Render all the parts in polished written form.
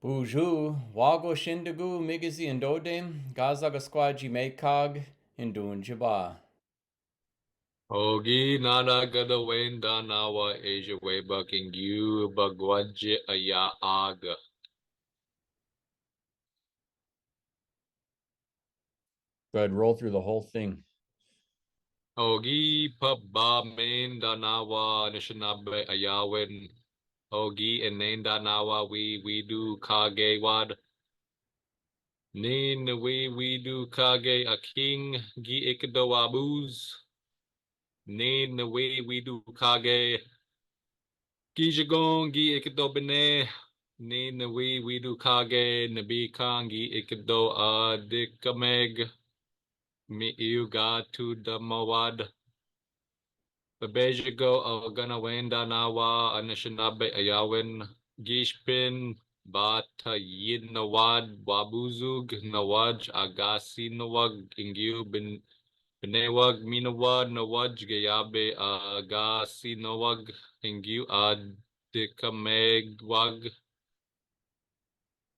Buju, wago shindagu migizi indodem, gazaga squaji mekag, indun jaba. Ogi nana gada wen danawa Asia way bucking you bagwaje aya aga. Go ahead, roll through the whole thing. Ogi paba main danawa nishinabe ayawen. Ogi and nain danawa we do kage wad. Nin we do kage a king gi ikdo Waabooz. Nin we do kage Gijagong gi ikdo bene. Nin we do kage nabi kangi ikdo Adikameg. Mi iuga to the mawad. Bebejigo gana wenda nawa anishinabe ayawin. Gishpin bata yin nawad wabuzug nawaj agasi nawag ingyu benewag minawad nawaj gayabe agasi nawag ingyu Adikameg.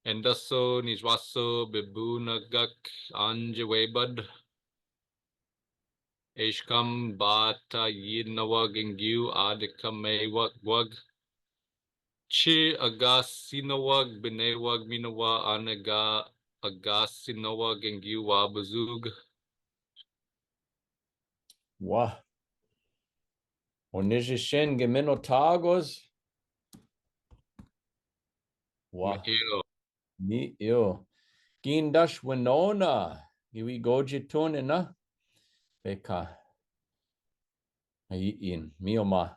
Endaso nijwaso bibunagak anjewebad. Ishkam bata yinawag ingyu Adikameg. Chi agasinawag benewag minawa anaga agasinawag ingyu Waabooz. Wah. Onijishin geminotagos. Wah. Mi yo. Gindash winona. Iwi goji tunina. Beka. Ayin. Mioma.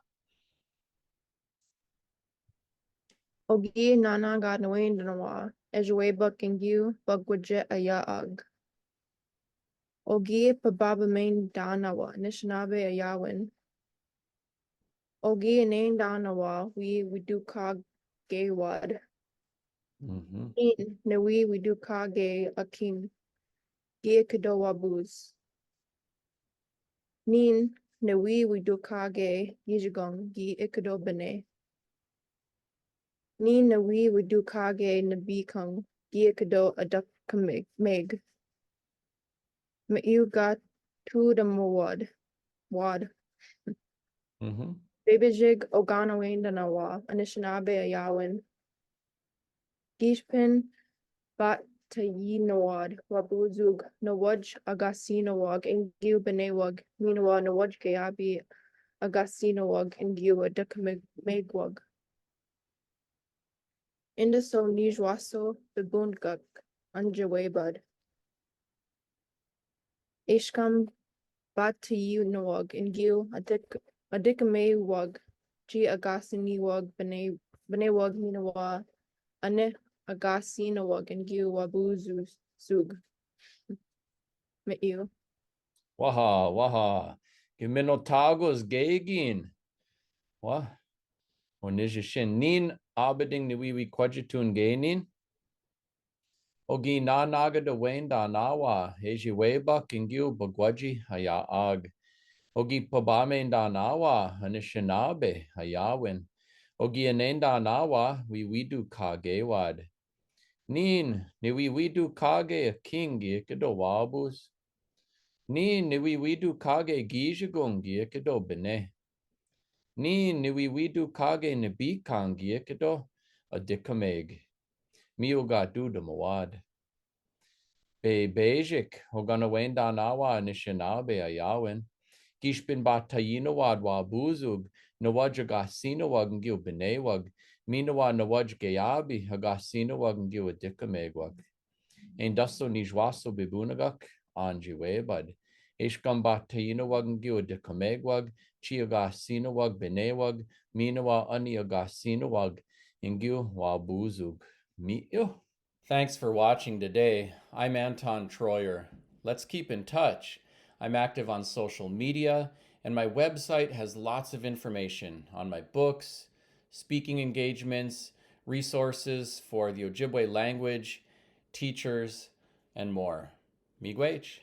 Ogi nana gad nawain danawa, ejwe bucking you, bugwaje ayaag. Ogi pababa main danawa, nishnabe ayawin. Ogi nain danawa, we do kag gaywad. Nawi we do kage a king. Gia kado Waabooz. Nin nawi we do kage yijagong gi ikado bene. Ni nawi we do kage nabikung gi ikado Adikameg. You got to the wad. Bebejig oganawain danawa anishinabe ayawin. Gishpin bat tayinawad Waabuzug nawaj agasinawag ingyu benewag miinawa nawaj gayabi agasinawag ingyu Adikameg. Indaso nijwaso bibungak anjewebad. Ishkam batayinawag ingyu Adikameg G agasiniwag benewag miinawa ane agasinawag ingyu Waabooz. Me'yu. Waha. Geminotagos gagin. Wah. Onijishin. Nin abeding niwiwi kwajitun gainin. Ogi na naga de wenda nawa. Heji weba kingyu bagwaji hayaag. Ogi pabame da nawa. Anishinabe hayawin. Ogi anenda nawa. We do kagewad. Nin we do kage a kingi ikado Waabooz. Nin we do kage gijagungi ikado bene. Nin we do kage nabikangi ikado Adikameg. Miuga du de mawad. Bejik hogana wenda nawa nishinabe ayawin. Gishpin batayinawad Waabuzug nawaj agasinawag ngil benewag. Miinawa nawaj gayabi agasinawag ngil Adikamegwag. Endaso nijwaso bibunagak anjiwebad. Ishkam batayinawag ngil Adikamegwag. Chi agasinawag benewag. Miinawa ani agasinawag ngil Waabuzug. Mi'yo. Thanks for watching today. I'm Anton Treuer. Let's keep in touch. I'm active on social media, and my website has lots of information on my books, speaking engagements, resources for the Ojibwe language, teachers, and more. Miigwech.